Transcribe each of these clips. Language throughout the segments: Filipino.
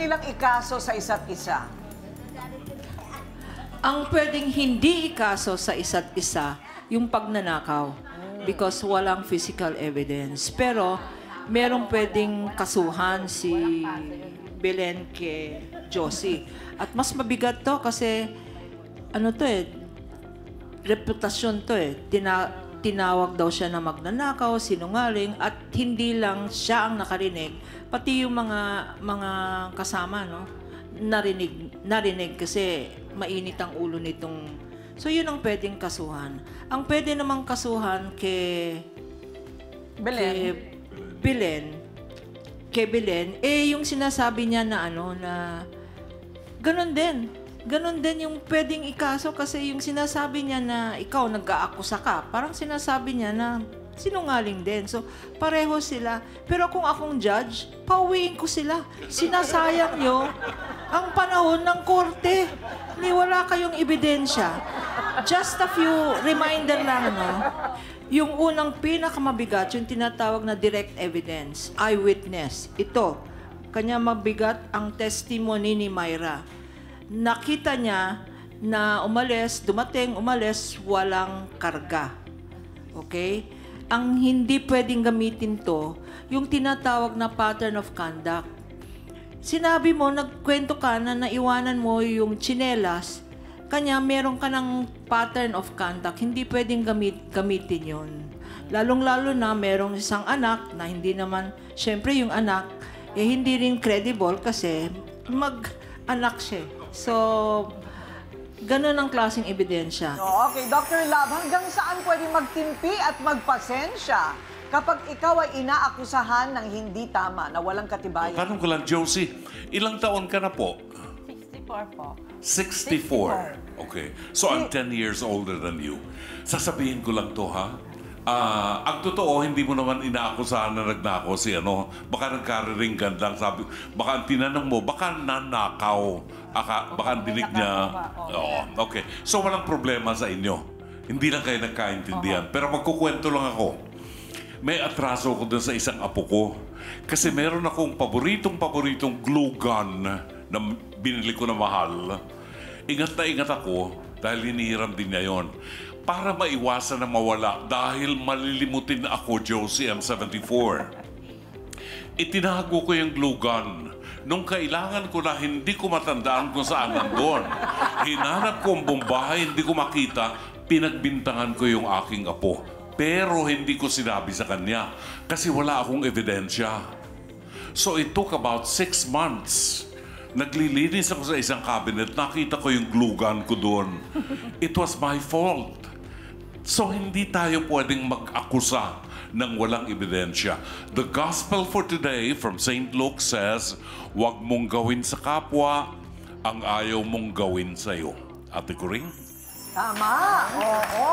nilang ikaso sa isa't isa? Ang pwedeng hindi ikaso sa isa't isa, yung pagnanakaw. Because walang physical evidence. Pero, merong pwedeng kasuhan si Belen kay Josie. At mas mabigat to kasi, ano to reputasyon to tinawag daw siya na magnanakaw, sinungaling, at hindi lang siya ang nakarinig, pati yung mga kasama, no? Narinig kasi mainit ang ulo nitong. So yun ang pwedeng kasuhan. Ang pwede namang kasuhan kay Belen, yung sinasabi niya na na ganun din yung pwedeng ikaso kasi yung sinasabi niya na ikaw nag-aakusa ka, parang sinasabi niya na sinungaling din. So, pareho sila. Pero kung akong judge, pauwiin ko sila. Sinasayang nyo ang panahon ng korte. Ni wala kayong ebidensya. Just a few reminder lang, no? Yung unang pinakamabigat, yung tinatawag na direct evidence, eyewitness. Ito, kanya mabigat ang testimony ni Myra. Nakita niya na dumating, umalis, walang karga. Okay? Ang hindi pwedeng gamitin to, yung tinatawag na pattern of conduct. Sinabi mo, nagkwento ka na naiwanan mo yung tsinelas, kanya meron ka ng pattern of conduct, hindi pwedeng gamitin yun. Lalong-lalo na merong isang anak na hindi naman, syempre yung anak, hindi rin credible kasi mag-anak siya. So, ganun ang klaseng ebidensya. Okay, Dr. Lab, hanggang saan pwede magtimpi at magpasensya kapag ikaw ay inaakusahan ng hindi tama, na walang katibayan? Tanong ko lang, Josie, ilang taon ka na po? 64 po. 64? Okay. So, I'm 10 years older than you. Sasabihin ko lang to, ha? Ang totoo, hindi mo naman inaakusahan na nagnakaw si baka nagkariringgan lang, baka ang tinanong mo, baka nanakaw. Baka ang dinig niya. Oo, okay. So, walang problema sa inyo. Hindi lang kayo nagkaintindihan. Pero magkukwento lang ako. May atraso ko dun sa isang apo ko. Kasi meron akong paboritong glue gun na binili ko na mahal. Ingat na ingat ako dahil hinihiram din niya yun. Para maiwasan na mawala dahil malilimutin na ako, Josie, I'm 74. Itinago ko yung glue gun. Nung kailangan ko na hindi ko matandaan kung saan nandun. Hinanap ko ang buong bahay, hindi ko makita, pinagbintangan ko yung aking apo. Pero hindi ko sinabi sa kanya kasi wala akong ebidensya. So it took about 6 months. Naglilinis ako sa isang cabinet, nakita ko yung glue gun ko doon. It was my fault. So hindi tayo pwedeng mag-akusa ng walang ebidensya. The gospel for today from St. Luke says, huwag mong gawin sa kapwa ang ayaw mong gawin sa'yo. Ate Coring? Tama! Oo!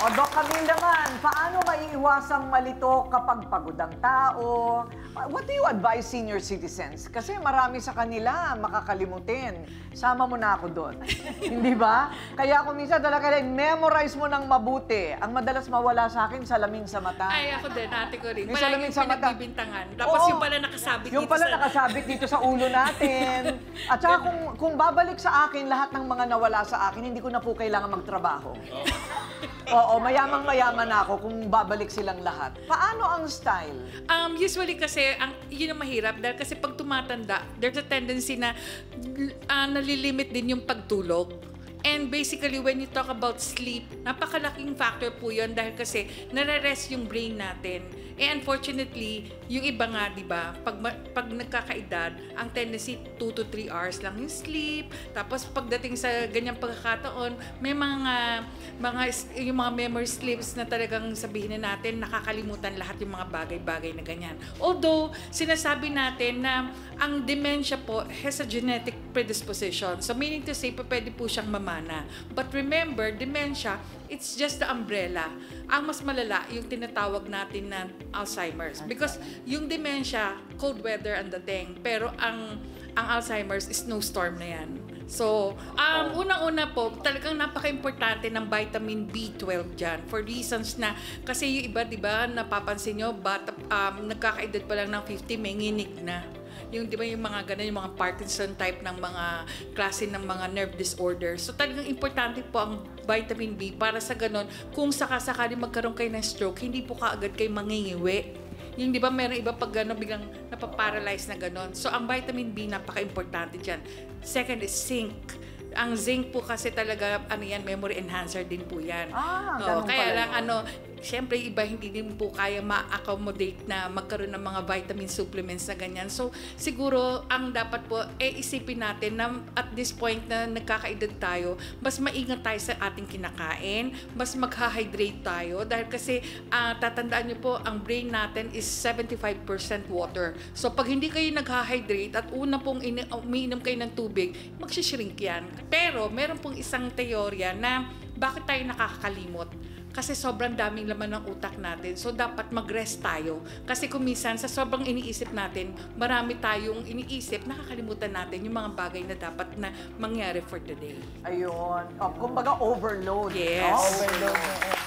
O, Doc Camille naman, paano maiiwasang malito kapag pagod ang tao? What do you advise senior citizens? Kasi marami sa kanila makakalimutin. Sama mo na ako doon. Hindi ba? Kaya ako minsan talaga memorize mo ng mabuti. Ang madalas mawala sa akin, salamin sa mata. Ay, ako din, ate ko rin. May salamin sa mata. Pinagbibintangan. Tapos Oo, yung pala nakasabit yung dito pala sa... nakasabit dito sa ulo natin. At saka kung babalik sa akin lahat ng mga nawala sa akin, hindi ko na po kailangan magtrabaho. Oo, mayamang-mayaman ako kung babalik silang lahat. Paano ang style? Usually kasi, yun ang mahirap dahil kasi pag tumatanda, there's a tendency na nalilimit din yung pagtulog. And basically, when you talk about sleep, napakalaking factor po yun dahil kasi nare-rest yung brain natin. And unfortunately, yung iba nga, di ba, pag nagkakaedad, ang tendency 2 to 3 hours lang yung sleep. Tapos pagdating sa ganyang pagkakataon, may yung mga memory slips na talagang sabihin na natin, nakakalimutan lahat yung mga bagay-bagay na ganyan. Although, sinasabi natin na ang dementia po has a genetic predisposition. So meaning to say, pwede po siyang mamana. But remember, dementia, it's just the umbrella. Ang mas malala, yung tinatawag natin na Alzheimer's. Because yung dementia, cold weather ang dating. Pero ang Alzheimer's, snowstorm na yan. So, unang-una po, talagang napaka-importante ng vitamin B12 dyan. For reasons na, kasi yung iba, di ba, napapansin nyo, nagkakaedad pa lang ng 50, may nginig na. Yung, di ba, yung mga ganun, yung mga Parkinson type ng mga klase ng mga nerve disorder. So, talagang importante po ang vitamin B para sa ganun, kung sakasakali magkaroon kayo ng stroke, hindi po kaagad kayo mangingiwi. Yung di ba meron iba pag gano'n biglang napaparalyze na gano'n. So ang vitamin B napaka-importante dyan. Second is zinc. Ang zinc po kasi talaga, memory enhancer din po yan. Ganun Kaya pala lang, yun. syempre iba hindi din po kaya ma-accommodate na magkaroon ng mga vitamin supplements na ganyan. So siguro ang dapat po, isipin natin na at this point na nagkakaedad tayo, mas maingat tayo sa ating kinakain, mas magha-hydrate tayo dahil kasi tatandaan nyo po, ang brain natin is 75% water. So pag hindi kayo nagha-hydrate at una pong umiinom kayo ng tubig, magsishrink yan. Pero meron pong isang teorya na bakit tayo nakakalimot? Kasi sobrang daming laman ng utak natin. So, dapat mag-rest tayo. Kasi kung minsan, sa sobrang iniisip natin, marami tayong iniisip, nakakalimutan natin yung mga bagay na dapat na mangyari for today. Ayun. Kumbaga overload. Yes. Overload ng utak.